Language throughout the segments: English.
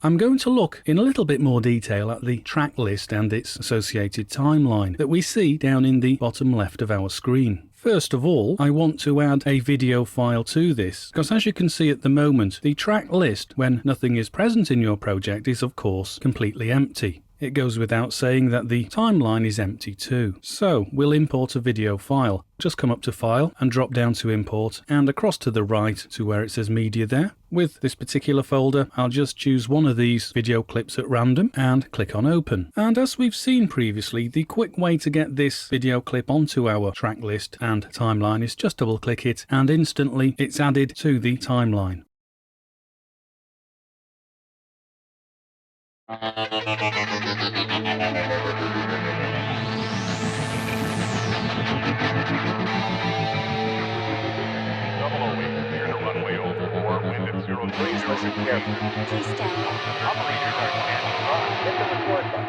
I'm going to look in a little bit more detail at the track list and its associated timeline that we see down in the bottom left of our screen. First of all, I want to add a video file to this, because as you can see at the moment, the track list, when nothing is present in your project, is of course completely empty. It goes without saying that the timeline is empty too. So we'll import a video file. Just come up to File and drop down to Import and across to the right to where it says Media there. With this particular folder, I'll just choose one of these video clips at random and click on Open. And as we've seen previously, the quick way to get this video clip onto our track list and timeline is just double click it and instantly it's added to the timeline. Please listen carefully. Please stand by. Operators are standing by. Hit the record button.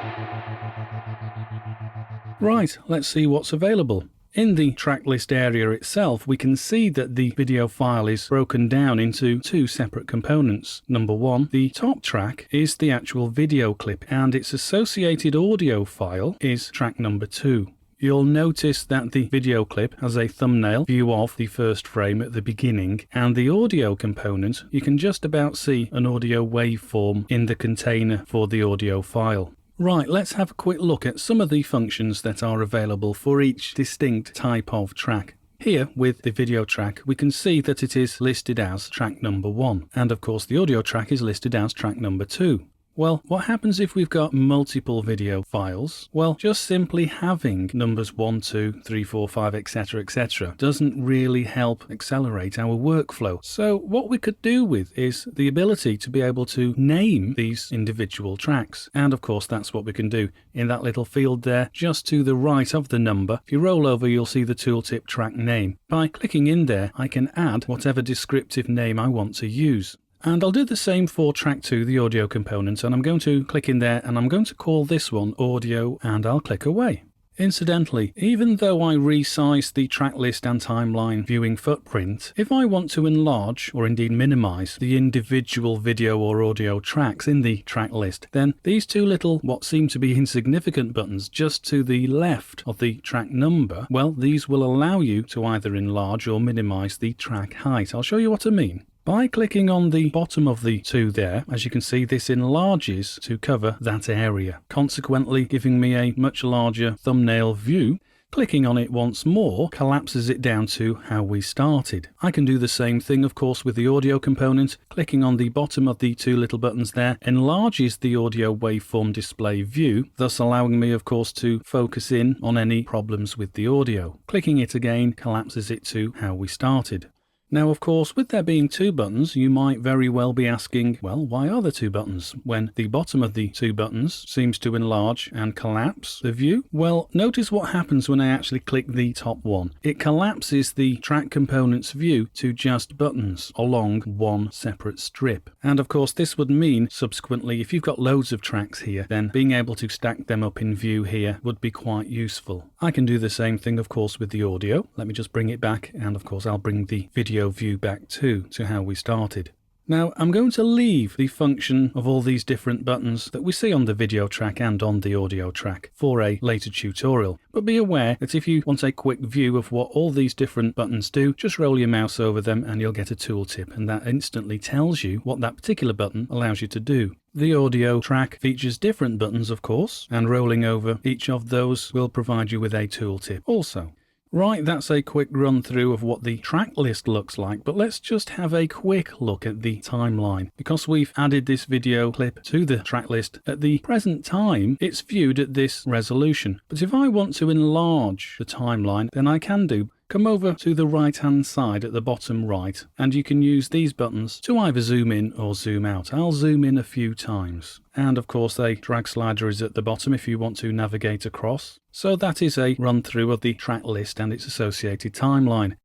Right, let's see what's available. In the track list area itself, we can see that the video file is broken down into two separate components. Number one, the top track is the actual video clip and its associated audio file is track number 2. You'll notice that the video clip has a thumbnail view of the first frame at the beginning, and the audio component, you can just about see an audio waveform in the container for the audio file. Right, let's have a quick look at some of the functions that are available for each distinct type of track. Here, with the video track, we can see that it is listed as track number 1, and of course the audio track is listed as track number 2. Well, what happens if we've got multiple video files? Well, just simply having numbers 1, 2, 3, 4, 5, etc. doesn't really help accelerate our workflow. So what we could do with is the ability to be able to name these individual tracks. And of course, that's what we can do in that little field there, just to the right of the number. If you roll over, you'll see the tooltip track name. By clicking in there, I can add whatever descriptive name I want to use. And I'll do the same for track 2, the audio component, and I'm going to click in there and I'm going to call this one audio and I'll click away. Incidentally, even though I resize the track list and timeline viewing footprint, if I want to enlarge or indeed minimize the individual video or audio tracks in the track list, then these two little what seem to be insignificant buttons just to the left of the track number, well, these will allow you to either enlarge or minimize the track height. I'll show you what I mean. By clicking on the bottom of the 2 there, as you can see, this enlarges to cover that area, consequently giving me a much larger thumbnail view. Clicking on it once more collapses it down to how we started. I can do the same thing, of course, with the audio component. Clicking on the bottom of the 2 little buttons there enlarges the audio waveform display view, thus allowing me, of course, to focus in on any problems with the audio. Clicking it again collapses it to how we started. Now, of course, with there being 2 buttons, you might very well be asking, well, why are there 2 buttons when the bottom of the 2 buttons seems to enlarge and collapse the view? Well, notice what happens when I actually click the top one. It collapses the track component's view to just buttons along one separate strip. And of course, this would mean subsequently, if you've got loads of tracks here, then being able to stack them up in view here would be quite useful. I can do the same thing, of course, with the audio. Let me just bring it back, and of course, I'll bring the video view back to how we started. Now I'm going to leave the function of all these different buttons that we see on the video track and on the audio track for a later tutorial, but be aware that if you want a quick view of what all these different buttons do, just roll your mouse over them and you'll get a tooltip, and that instantly tells you what that particular button allows you to do. The audio track features different buttons, of course, and rolling over each of those will provide you with a tooltip also. Right, that's a quick run through of what the track list looks like, but let's just have a quick look at the timeline. Because we've added this video clip to the track list, at the present time, it's viewed at this resolution. But if I want to enlarge the timeline, then I can do. Come over to the right hand side at the bottom right, and you can use these buttons to either zoom in or zoom out. I'll zoom in a few times. And of course a drag slider is at the bottom if you want to navigate across. So that is a run through of the track list and its associated timeline.